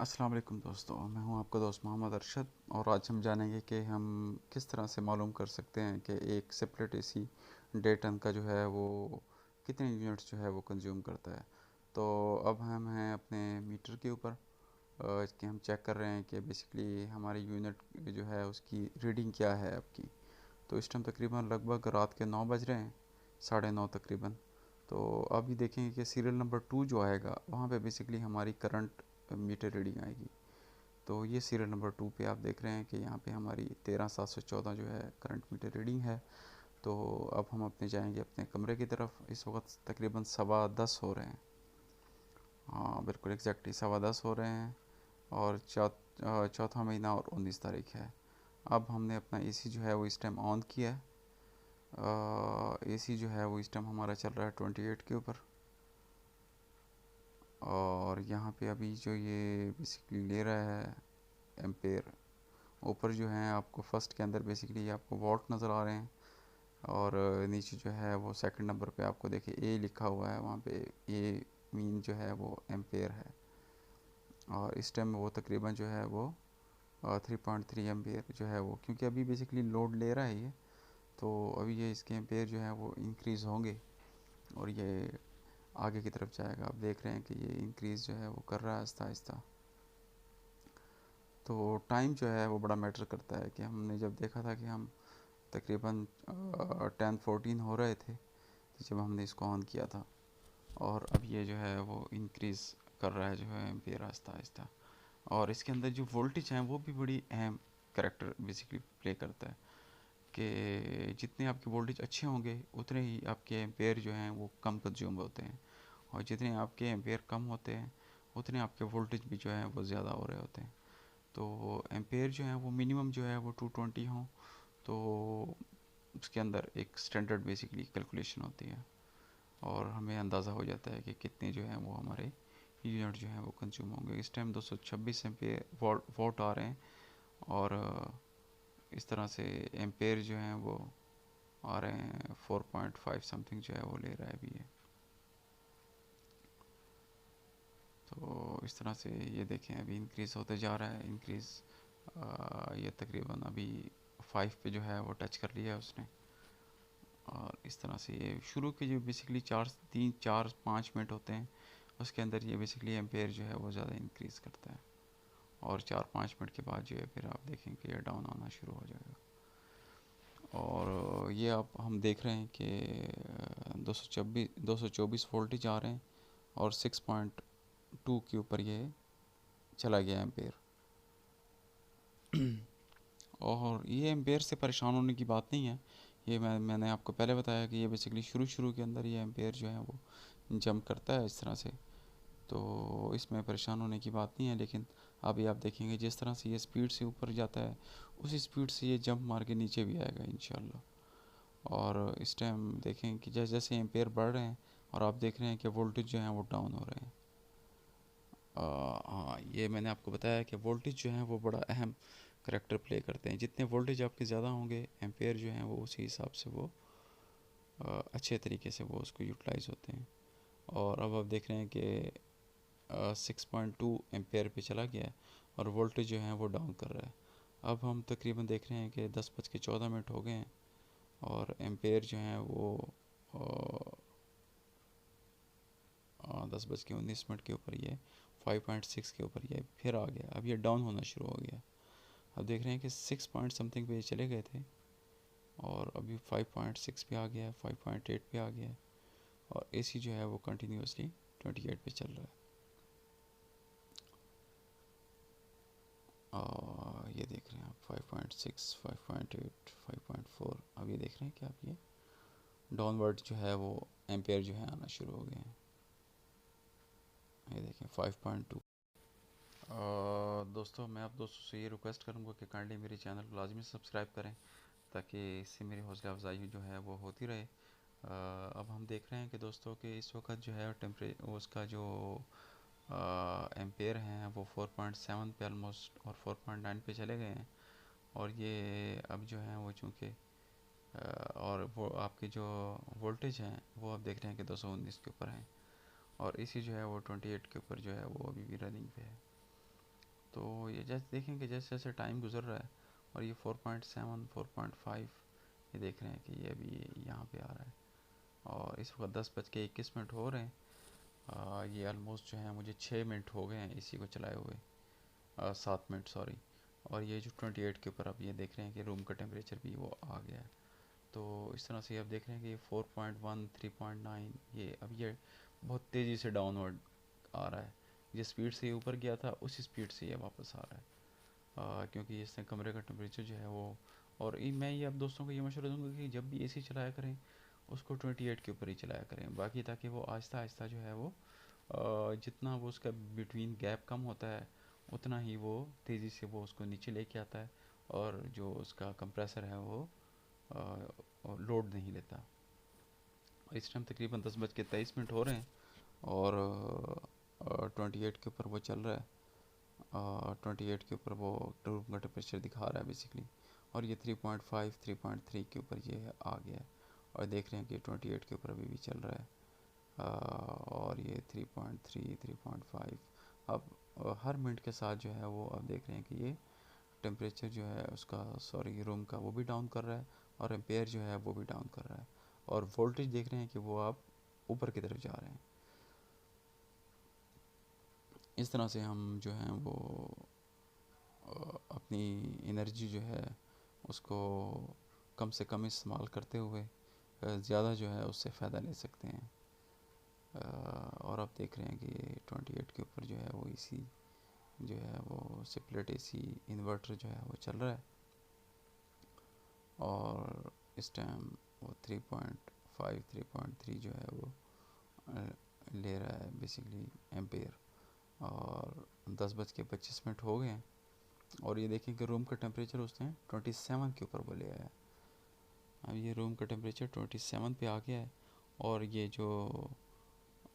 अस्सलाम वालेकुम दोस्तों, मैं हूं आपका दोस्त मोहम्मद अरशद। और आज हम जानेंगे कि हम किस तरह से मालूम कर सकते हैं कि एक सेपरेट एसी 1.5 टन का जो है वो कितने यूनिट्स जो है वो कंज्यूम करता है। तो अब हम हैं अपने मीटर के ऊपर कि हम चेक कर रहे हैं कि बेसिकली हमारी यूनिट जो है उसकी रीडिंग क्या है आपकी। तो इस टाइम तकरीबन लगभग रात के 9 बज रहे हैं, 9:30 तकरीबन। तो अभी देखेंगे कि सीरियल नंबर 2 जो आएगा वहाँ पे बेसिकली हमारी करंट मीटर रीडिंग आएगी। तो ये सीरियल नंबर 2 पे आप देख रहे हैं कि यहाँ पे हमारी 13,714 जो है करंट मीटर रीडिंग है। तो अब हम अपने जाएंगे अपने कमरे की तरफ। इस वक्त तकरीबन 10:15 हो रहे हैं। हाँ बिल्कुल एग्जैक्टली 10:15 हो रहे हैं। और चौथा महीना और 19 तारीख है। अब हमने अपना एसी जो है वो इस टाइम ऑन किया है। एसी जो है वो इस टाइम हमारा चल रहा है 28 के ऊपर। और यहाँ पे अभी जो ये बेसिकली ले रहा है एम्पेयर, ऊपर जो है आपको फर्स्ट के अंदर बेसिकली आपको वॉट नज़र आ रहे हैं। और नीचे जो है वो सेकंड नंबर पे आपको देखिए ए लिखा हुआ है, वहाँ पे ए मीन जो है वो एम्पेयर है। और इस टाइम वो तकरीबन जो है वो 3.3 एम्पेयर जो है वो, क्योंकि अभी बेसिकली लोड ले रहा है ये। तो अभी ये इसके एम्पेयर जो है वो इंक्रीज़ होंगे और ये आगे की तरफ जाएगा। आप देख रहे हैं कि ये इंक्रीज़ जो है वो कर रहा है आहिस्ता आहिस्ता। तो टाइम जो है वो बड़ा मैटर करता है कि हमने जब देखा था कि हम तकरीबन 10-14 हो रहे थे तो जब हमने इसको ऑन किया था। और अब ये जो है वो इंक्रीज़ कर रहा है जो है एम्पेयर आहिस्ता आहिस्ता। और इसके अंदर जो वोल्टेज हैं वो भी बड़ी अहम करेक्टर बेसिकली प्ले करता है कि जितने आपके वोल्टेज अच्छे होंगे उतने ही आपके एम्पेयर जो हैं वो कम कंज्यूम होते हैं। और जितने आपके एम्पेयर कम होते हैं उतने आपके वोल्टेज भी जो है वो ज़्यादा हो रहे होते हैं। तो एम्पेयर जो है वो मिनिमम जो है वो 220 हों तो उसके अंदर एक स्टैंडर्ड बेसिकली कैलकुलेशन होती है। और हमें अंदाज़ा हो जाता है कि कितने जो हैं वो हमारे यूनिट जो हैं वो कंज्यूम होंगे। इस टाइम 226 एम्पेयर वोट आ रहे हैं। और इस तरह से एम्पेयर जो हैं वो आ रहे हैं 4.5 समथिंग जो है वो ले रहा है अभी ये। तो इस तरह से ये देखें अभी इंक्रीज़ होते जा रहा है इंक्रीज़। ये तकरीबन अभी 5 पे जो है वो टच कर लिया है उसने। और इस तरह से ये शुरू के जो बेसिकली 4-5 मिनट होते हैं उसके अंदर ये बेसिकली एम्पेयर जो है वो ज़्यादा इंक्रीज़ करता है। और 4-5 मिनट के बाद जो है फिर आप देखेंगे ये डाउन आना शुरू हो जाएगा। और ये आप हम देख रहे हैं कि 224 वोल्टेज आ रहे हैं और 6.2 के ऊपर ये चला गया एम्पेयर। और ये एम्पेयर से परेशान होने की बात नहीं है। ये मैंने आपको पहले बताया कि ये बेसिकली शुरू शुरू के अंदर ये एम्पेयर जो है वो जंप करता है इस तरह से। तो इसमें परेशान होने की बात नहीं है। लेकिन अभी आप देखेंगे जिस तरह से ये स्पीड से ऊपर जाता है उसी स्पीड से ये जंप मार के नीचे भी आएगा इंशाल्लाह। और इस टाइम देखें कि जैसे जैसे एम्पेयर बढ़ रहे हैं और आप देख रहे हैं कि वोल्टेज जो हैं वो डाउन हो रहे हैं। हाँ ये मैंने आपको बताया कि वोल्टेज जो हैं वो बड़ा अहम करेक्टर प्ले करते हैं। जितने वोल्टेज आपके ज़्यादा होंगे एम्पेयर जो हैं वो उसी हिसाब से वो अच्छे तरीके से वो उसको यूटिलाइज होते हैं। और अब आप देख रहे हैं कि 6.2 एम्पेयर पे चला गया है और वोल्टेज जो है वो डाउन कर रहा है। अब हम तकरीबन देख रहे हैं कि 10:14 हो गए हैं और एम्पेयर जो हैं वो 10:19 के ऊपर ये 5.6 के ऊपर ये फिर आ गया। अब ये डाउन होना शुरू हो गया। अब देख रहे हैं कि 6 पॉइंट समथिंग पे ये चले गए थे और अभी 5.6 पे आ गया है, 5.8 पे आ गया है। और एसी जो है वो कंटिन्यूसली 28 पे चल रहा है। और ये देख रहे हैं आप 5.6, 5.8, 5.4। अब ये देख रहे हैं कि आप ये डाउनवर्ड जो है वो एम्पेयर जो है आना शुरू हो गए हैं। ये देखें 5.2। दोस्तों मैं आप दोस्तों से ये रिक्वेस्ट करूँगा कि काइंडली मेरे चैनल को लाजमी सब्सक्राइब करें ताकि इससे मेरी हौसला अफजाई जो है वो होती रहे। अब हम देख रहे हैं कि दोस्तों कि इस वक्त जो है उसका जो एम्पेयर हैं वो 4.7 पे ऑलमोस्ट और 4.9 पे चले गए हैं। और ये अब जो है वो चूँकि और वो आपके जो वोल्टेज हैं वो आप देख रहे हैं कि 219 के ऊपर हैं। और इसी जो है वो 28 के ऊपर जो है वो अभी भी रनिंग पे है। तो ये जैसे देखेंगे जैसे जैसे टाइम गुजर रहा है और ये 4.7 4.5 ये देख रहे हैं कि ये अभी यहाँ पे आ रहा है और इस वक्त 10:21 हो रहे हैं। ये ऑलमोस्ट जो है मुझे 6 मिनट हो गए हैं इसी को चलाए हुए, 7 मिनट सॉरी। और ये जो 28 के ऊपर अब ये देख रहे हैं कि रूम का टेम्परेचर भी वो आ गया है। तो इस तरह से अब देख रहे हैं कि ये 4.1 3.9 ये अब ये बहुत तेज़ी से डाउनवर्ड आ रहा है। जिस स्पीड से ये ऊपर गया था उसी स्पीड से ये वापस आ रहा है। क्योंकि इससे कमरे का टेम्परेचर जो है वो, और मैं ये अब दोस्तों को ये मशवरा दूंगा कि जब भी एसी चलाया करें उसको 28 के ऊपर ही चलाया करें, बाकी ताकि वो आहिस्ता आहिस्ता जो है वो जितना वो उसका बिटवीन गैप कम होता है उतना ही वो तेज़ी से वो उसको नीचे लेके आता है और जो उसका कंप्रेसर है वो लोड नहीं लेता। इस टाइम तकरीबन 10:23 हो रहे हैं और 28 के ऊपर वो चल रहा है। 28 के ऊपर वो रूम का टेम्परेचर दिखा रहा है बेसिकली, और ये 3.5 3.3 के ऊपर ये आ गया है और देख रहे हैं कि 28 के ऊपर अभी भी चल रहा है। और ये 3.3 3.5 अब हर मिनट के साथ जो है वो अब देख रहे हैं कि ये टेम्परेचर जो है उसका सॉरी रूम का वो भी डाउन कर रहा है और एम्पेयर जो है वो भी डाउन कर रहा है और वोल्टेज देख रहे हैं कि वो आप ऊपर की तरफ जा रहे हैं। इस तरह से हम जो है वो अपनी एनर्जी जो है उसको कम से कम इस्तेमाल करते हुए ज़्यादा जो है उससे फ़ायदा ले सकते हैं। और अब देख रहे हैं कि 28 के ऊपर जो है वो एसी जो है वो स्प्लिट एसी इन्वर्टर जो है वो चल रहा है और इस टाइम वो 3.5 3.3 जो है वो ले रहा है बेसिकली एम्पेयर। और 10:25 हो गए हैं और ये देखें कि रूम का टेम्परेचर उसने 27 के ऊपर वो ले आया। अब ये रूम का टेम्परेचर 27 पे आ गया है और ये जो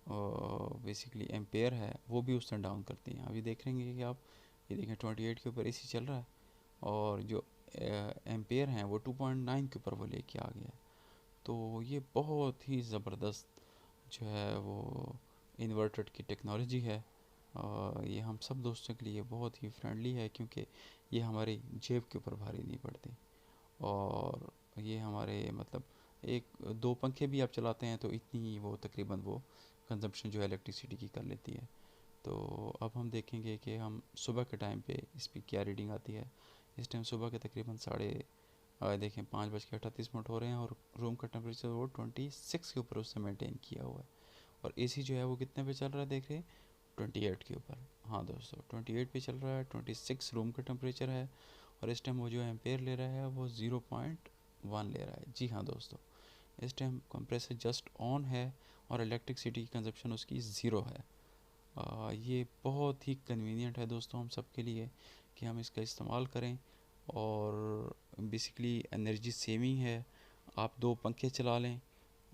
बेसिकली एम्पेयर है वो भी उसने डाउन कर दिए हैं। अभी देख लेंगे कि आप ये देखें 28 के ऊपर एसी चल रहा है और जो एम्पेयर हैं वो 2.9 के ऊपर वो लेके आ गया है। तो ये बहुत ही ज़बरदस्त जो है वो इन्वर्टेड की टेक्नोलॉजी है। ये हम सब दोस्तों के लिए बहुत ही फ्रेंडली है क्योंकि ये हमारी जेब के ऊपर भारी नहीं पड़ती और ये हमारे मतलब एक दो पंखे भी आप चलाते हैं तो इतनी वो तकरीबन वो कंजप्शन जो है इलेक्ट्रिसिटी की कर लेती है। तो अब हम देखेंगे कि हम सुबह के टाइम पे इस पर क्या रीडिंग आती है। इस टाइम सुबह के तकरीबन देखें 5:38 हो रहे हैं और रूम का टेम्परेचर वो 26 के ऊपर उससे मेंटेन किया हुआ है और एसी जो है वो कितने पे चल रहा है देख रहे हैं 28 के ऊपर। हाँ दोस्तों 28 पे चल रहा है, 26 रूम का टेम्परेचर है और इस टाइम वो जो एम्पेयर ले रहा है वो 0.1 ले रहा है। जी हाँ दोस्तों, इस टाइम कंप्रेसर जस्ट ऑन है और इलेक्ट्रिसिटी की कंजप्शन उसकी ज़ीरो है। ये बहुत ही कन्वीनियंट है दोस्तों हम सब के लिए कि हम इसका इस्तेमाल करें और बेसिकली एनर्जी सेविंग है। आप दो पंखे चला लें,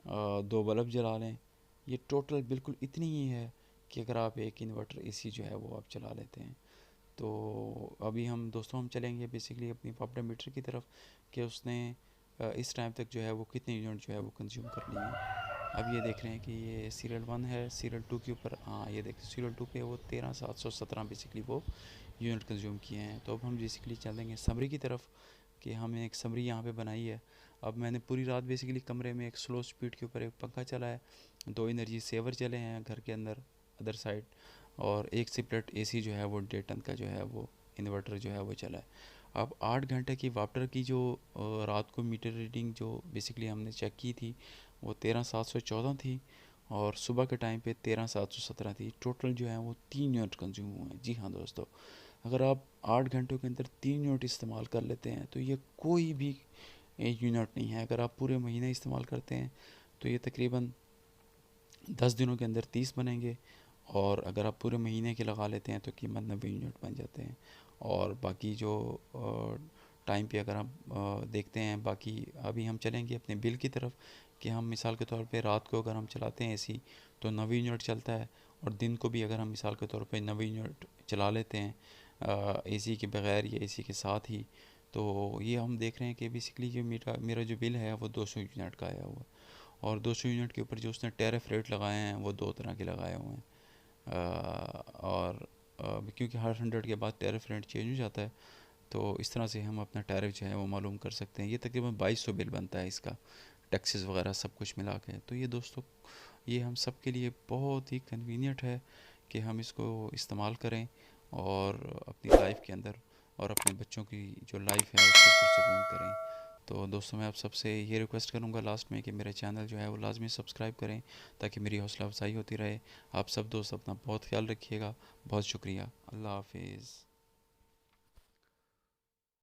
दो बल्ब जला लें, ये टोटल बिल्कुल इतनी ही है कि अगर आप एक इन्वर्टर एसी जो है वो आप चला लेते हैं। तो अभी हम दोस्तों हम चलेंगे बेसिकली अपनी वापडा मीटर की तरफ कि उसने इस टाइम तक जो है वो कितने यूनिट जो है वो कंज्यूम कर लिए हैं। अब ये देख रहे हैं कि ये सीरियल 1 है, सीरियल 2 के ऊपर हाँ ये देख सीरियल 2 पे वो 13,717 बेसिकली वो यूनिट कंज्यूम किए हैं। तो अब हम बेसिकली चलेंगे समरी की तरफ कि हमने एक समरी यहाँ पे बनाई है। अब मैंने पूरी रात बेसिकली कमरे में एक स्लो स्पीड के ऊपर एक पंखा चलाया, दो एनर्जी सेवर चले हैं घर के अंदर अदर साइड और एक सेपरेट एसी जो है वो 1.5 टन का जो है वो इन्वर्टर जो है वो चला है। अब 8 घंटे की वापडर की जो रात को मीटर रीडिंग जो बेसिकली हमने चेक की थी वो 13,714 थी और सुबह के टाइम पे 13,717 थी। टोटल जो है वो 3 यूनिट कंज्यूम हुए हैं। जी हाँ दोस्तों, अगर आप 8 घंटों के अंदर 3 यूनिट इस्तेमाल कर लेते हैं तो ये कोई भी यूनिट नहीं है। अगर आप पूरे महीने इस्तेमाल करते हैं तो ये तकरीबन 10 दिनों के अंदर 30 बनेंगे और अगर आप पूरे महीने के लगा लेते हैं तो कीमत 90 यूनिट बन जाते हैं। और बाकी जो टाइम पे अगर हम देखते हैं बाकी अभी हम चलेंगे अपने बिल की तरफ कि हम मिसाल के तौर पे रात को अगर हम चलाते हैं एसी तो 90 यूनिट चलता है और दिन को भी अगर हम मिसाल के तौर पे 90 यूनिट चला लेते हैं एसी के बगैर या एसी के साथ ही, तो ये हम देख रहे हैं कि बेसिकली जो मेरा मेरा जो बिल है वो 200 यूनिट का आया हुआ है। और 200 यूनिट के ऊपर जो उसने टैरिफ रेट लगाए हैं वो दो तरह के लगाए हुए हैं। और क्योंकि हर 100 के बाद टैरिफ रेट चेंज हो जाता है। तो इस तरह से हम अपना टैरिफ जो है वो मालूम कर सकते हैं। ये तकरीबन 2200 बिल बनता है इसका, टैक्सेस वगैरह सब कुछ मिला के। तो ये दोस्तों, ये हम सब के लिए बहुत ही कन्वीनियंट है कि हम इसको इस्तेमाल करें और अपनी लाइफ के अंदर और अपने बच्चों की जो लाइफ है उसको पुरसकून करें। तो दोस्तों, मैं आप सबसे ये रिक्वेस्ट करूंगा लास्ट में कि मेरे चैनल जो है वो लाजमी सब्सक्राइब करें, ताकि मेरी हौसला अफजाई होती रहे। आप सब दोस्त अपना बहुत ख्याल रखिएगा। बहुत शुक्रिया। अल्लाह हाफिज़।